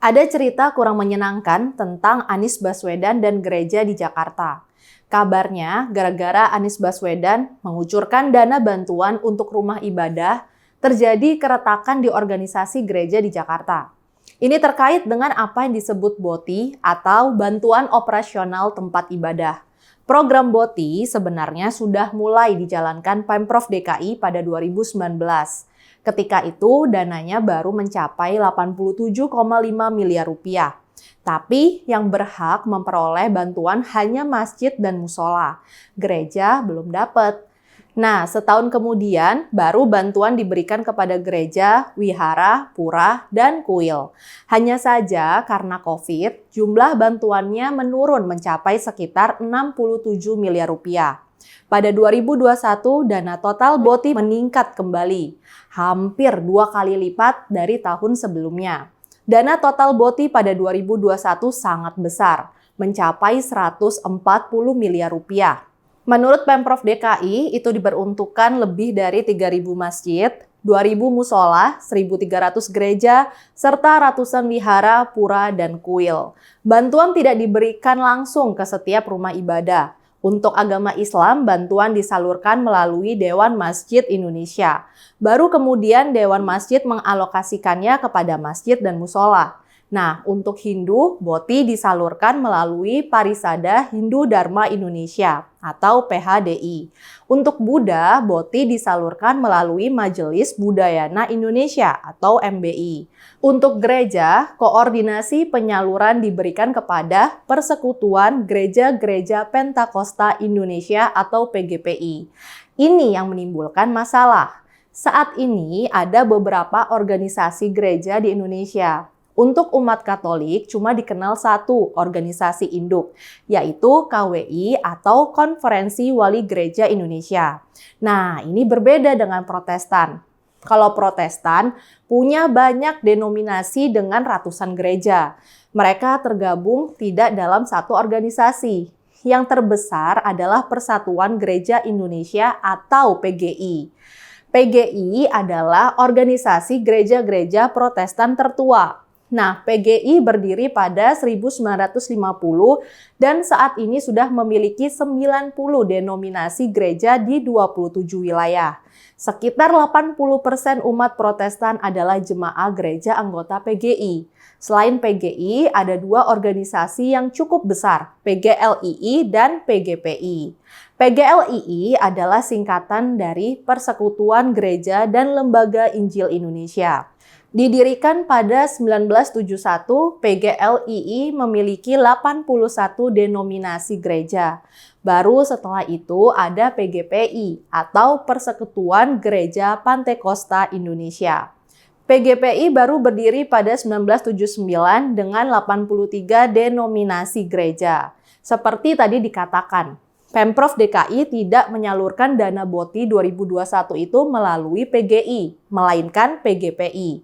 Ada cerita kurang menyenangkan tentang Anies Baswedan dan gereja di Jakarta. Kabarnya, gara-gara Anies Baswedan mengucurkan dana bantuan untuk rumah ibadah, terjadi keretakan di organisasi gereja di Jakarta. Ini terkait dengan apa yang disebut BOTI atau Bantuan Operasional Tempat Ibadah. Program BOTI sebenarnya sudah mulai dijalankan Pemprov DKI pada 2019. Ketika itu dananya baru mencapai 87,5 miliar rupiah. Tapi yang berhak memperoleh bantuan hanya masjid dan musola. Gereja belum dapat. Nah, setahun kemudian baru bantuan diberikan kepada gereja, wihara, pura, dan kuil. Hanya saja karena COVID, jumlah bantuannya menurun mencapai sekitar 67 miliar rupiah. Pada 2021, dana total BOTI meningkat kembali, hampir 2 kali lipat dari tahun sebelumnya. Dana total BOTI pada 2021 sangat besar, mencapai 140 miliar rupiah. Menurut Pemprov DKI, itu diperuntukkan lebih dari 3.000 masjid, 2.000 musola, 1.300 gereja, serta ratusan wihara, pura, dan kuil. Bantuan tidak diberikan langsung ke setiap rumah ibadah. Untuk agama Islam, bantuan disalurkan melalui Dewan Masjid Indonesia. Baru kemudian Dewan Masjid mengalokasikannya kepada masjid dan musola. Nah, untuk Hindu, BOTI disalurkan melalui Parisada Hindu Dharma Indonesia atau PHDI. Untuk Buddha, BOTI disalurkan melalui Majelis Budayana Indonesia atau MBI. Untuk gereja, koordinasi penyaluran diberikan kepada Persekutuan Gereja-Gereja Pentakosta Indonesia atau PGPI. Ini yang menimbulkan masalah. Saat ini ada beberapa organisasi gereja di Indonesia. Untuk umat Katolik cuma dikenal satu organisasi induk, yaitu KWI atau Konferensi Wali Gereja Indonesia. Nah, ini berbeda dengan Protestan. Kalau Protestan punya banyak denominasi dengan ratusan gereja. Mereka tergabung tidak dalam satu organisasi. Yang terbesar adalah Persatuan Gereja Indonesia atau PGI. PGI adalah organisasi gereja-gereja Protestan tertua. Nah, PGI berdiri pada 1950 dan saat ini sudah memiliki 90 denominasi gereja di 27 wilayah. Sekitar 80% umat Protestan adalah jemaah gereja anggota PGI. Selain PGI, ada dua organisasi yang cukup besar, PGLII dan PGPI. PGLII adalah singkatan dari Persekutuan Gereja dan Lembaga Injil Indonesia. Didirikan pada 1971, PGLII memiliki 81 denominasi gereja. Baru setelah itu ada PGPI atau Persekutuan Gereja Pantekosta Indonesia. PGPI baru berdiri pada 1979 dengan 83 denominasi gereja. Seperti tadi dikatakan, Pemprov DKI tidak menyalurkan dana BOTI 2021 itu melalui PGI, melainkan PGPI.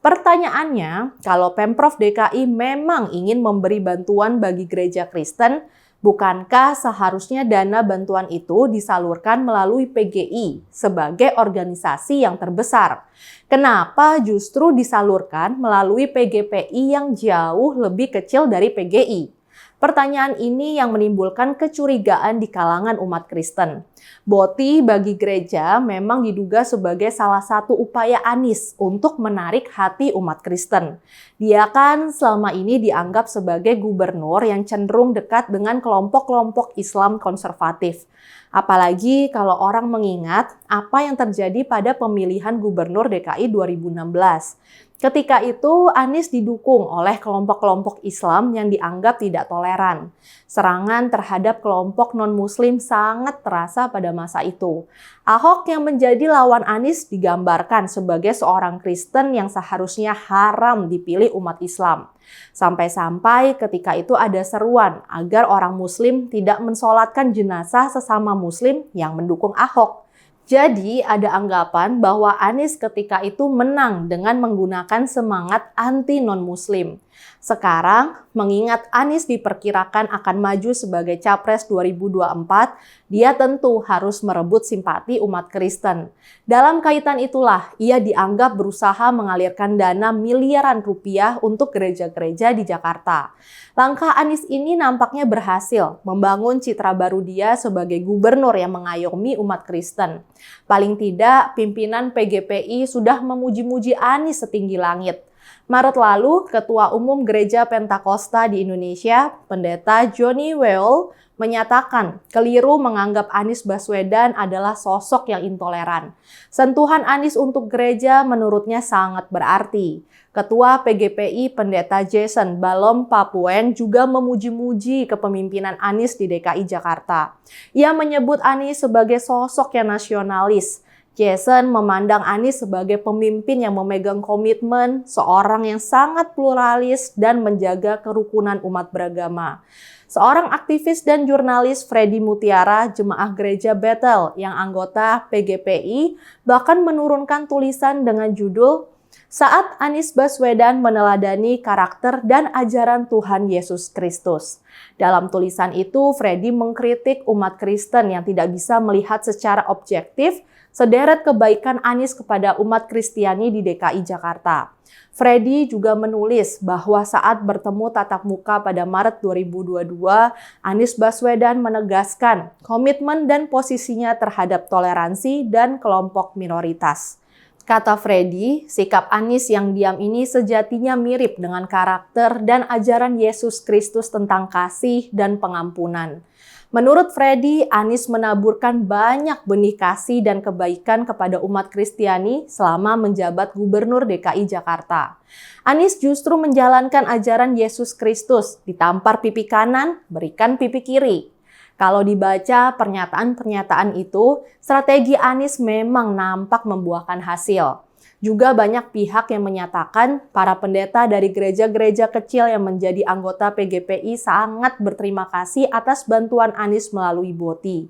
Pertanyaannya, kalau Pemprov DKI memang ingin memberi bantuan bagi gereja Kristen, bukankah seharusnya dana bantuan itu disalurkan melalui PGI sebagai organisasi yang terbesar? Kenapa justru disalurkan melalui PGPI yang jauh lebih kecil dari PGI? Pertanyaan ini yang menimbulkan kecurigaan di kalangan umat Kristen. BOTI bagi gereja memang diduga sebagai salah satu upaya Anies untuk menarik hati umat Kristen. Dia kan selama ini dianggap sebagai gubernur yang cenderung dekat dengan kelompok-kelompok Islam konservatif. Apalagi kalau orang mengingat apa yang terjadi pada pemilihan gubernur DKI 2016. Ketika itu, Anies didukung oleh kelompok-kelompok Islam yang dianggap tidak toleran. Serangan terhadap kelompok non-Muslim sangat terasa pada masa itu. Ahok yang menjadi lawan Anies digambarkan sebagai seorang Kristen yang seharusnya haram dipilih umat Islam. Sampai-sampai ketika itu ada seruan agar orang Muslim tidak mensolatkan jenazah sesama Muslim yang mendukung Ahok. Jadi ada anggapan bahwa Anies ketika itu menang dengan menggunakan semangat anti non-Muslim. Sekarang, mengingat Anies diperkirakan akan maju sebagai Capres 2024, dia tentu harus merebut simpati umat Kristen. Dalam kaitan itulah, ia dianggap berusaha mengalirkan dana miliaran rupiah untuk gereja-gereja di Jakarta. Langkah Anies ini nampaknya berhasil membangun citra baru dia sebagai gubernur yang mengayomi umat Kristen. Paling tidak, pimpinan PGPI sudah memuji-muji Anies setinggi langit. Maret lalu, Ketua Umum Gereja Pentakosta di Indonesia, Pendeta Johnny Weol, menyatakan keliru menganggap Anies Baswedan adalah sosok yang intoleran. Sentuhan Anies untuk gereja menurutnya sangat berarti. Ketua PGPI Pendeta Jason Balom Papueng juga memuji-muji kepemimpinan Anies di DKI Jakarta. Ia menyebut Anies sebagai sosok yang nasionalis. Jason memandang Anies sebagai pemimpin yang memegang komitmen, seorang yang sangat pluralis dan menjaga kerukunan umat beragama. Seorang aktivis dan jurnalis, Freddy Mutiara, jemaah gereja Bethel yang anggota PGPI, bahkan menurunkan tulisan dengan judul "Saat Anies Baswedan meneladani karakter dan ajaran Tuhan Yesus Kristus". Dalam tulisan itu, Freddy mengkritik umat Kristen yang tidak bisa melihat secara objektif sederet kebaikan Anies kepada umat Kristiani di DKI Jakarta. Freddy juga menulis bahwa saat bertemu tatap muka pada Maret 2022, Anies Baswedan menegaskan komitmen dan posisinya terhadap toleransi dan kelompok minoritas. Kata Freddy, sikap Anies yang diam ini sejatinya mirip dengan karakter dan ajaran Yesus Kristus tentang kasih dan pengampunan. Menurut Freddy, Anies menaburkan banyak benih kasih dan kebaikan kepada umat Kristiani selama menjabat Gubernur DKI Jakarta. Anies justru menjalankan ajaran Yesus Kristus, ditampar pipi kanan, berikan pipi kiri. Kalau dibaca pernyataan-pernyataan itu, strategi Anies memang nampak membuahkan hasil. Juga banyak pihak yang menyatakan para pendeta dari gereja-gereja kecil yang menjadi anggota PGPI sangat berterima kasih atas bantuan Anies melalui BOTI.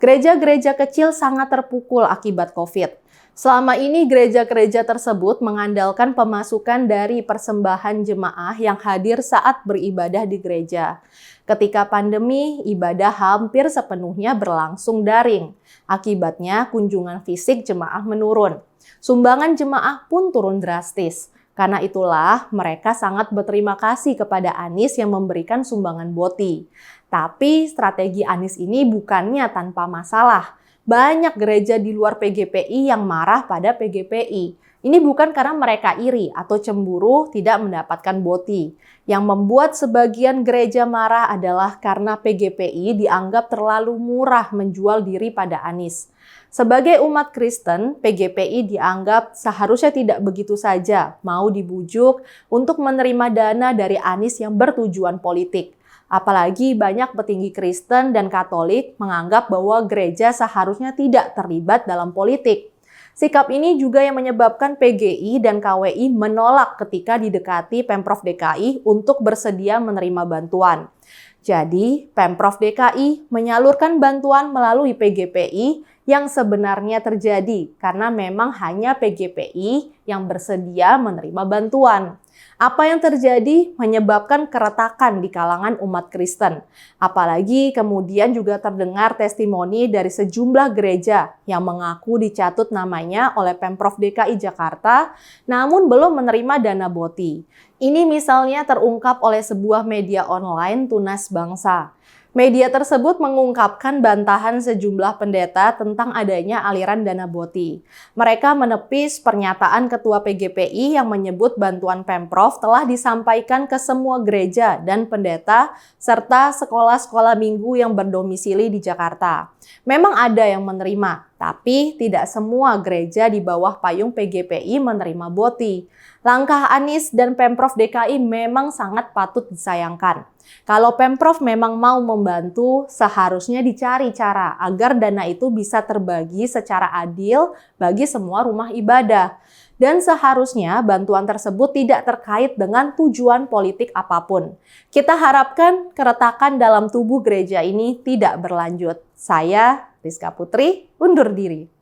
Gereja-gereja kecil sangat terpukul akibat COVID. Selama ini gereja-gereja tersebut mengandalkan pemasukan dari persembahan jemaah yang hadir saat beribadah di gereja. Ketika pandemi, ibadah hampir sepenuhnya berlangsung daring. Akibatnya, kunjungan fisik jemaah menurun. Sumbangan jemaah pun turun drastis. Karena itulah mereka sangat berterima kasih kepada Anies yang memberikan sumbangan BOTI. Tapi strategi Anies ini bukannya tanpa masalah. Banyak gereja di luar PGPI yang marah pada PGPI. Ini bukan karena mereka iri atau cemburu tidak mendapatkan BOTI. Yang membuat sebagian gereja marah adalah karena PGPI dianggap terlalu murah menjual diri pada Anies. Sebagai umat Kristen, PGPI dianggap seharusnya tidak begitu saja mau dibujuk untuk menerima dana dari Anies yang bertujuan politik. Apalagi banyak petinggi Kristen dan Katolik menganggap bahwa gereja seharusnya tidak terlibat dalam politik. Sikap ini juga yang menyebabkan PGI dan KWI menolak ketika didekati Pemprov DKI untuk bersedia menerima bantuan. Jadi, Pemprov DKI menyalurkan bantuan melalui PGPI yang sebenarnya terjadi karena memang hanya PGPI yang bersedia menerima bantuan. Apa yang terjadi menyebabkan keretakan di kalangan umat Kristen. Apalagi kemudian juga terdengar testimoni dari sejumlah gereja yang mengaku dicatut namanya oleh Pemprov DKI Jakarta, namun belum menerima dana BOTI. Ini misalnya terungkap oleh sebuah media online Tunas Bangsa. Media tersebut mengungkapkan bantahan sejumlah pendeta tentang adanya aliran dana BOTI. Mereka menepis pernyataan Ketua PGPI yang menyebut bantuan Pemprov telah disampaikan ke semua gereja dan pendeta serta sekolah-sekolah minggu yang berdomisili di Jakarta. Memang ada yang menerima, tapi tidak semua gereja di bawah payung PGPI menerima BOTI. Langkah Anies dan Pemprov DKI memang sangat patut disayangkan. Kalau Pemprov memang mau membantu, seharusnya dicari cara agar dana itu bisa terbagi secara adil bagi semua rumah ibadah. Dan seharusnya bantuan tersebut tidak terkait dengan tujuan politik apapun. Kita harapkan keretakan dalam tubuh gereja ini tidak berlanjut. Saya, Rizka Putri, undur diri.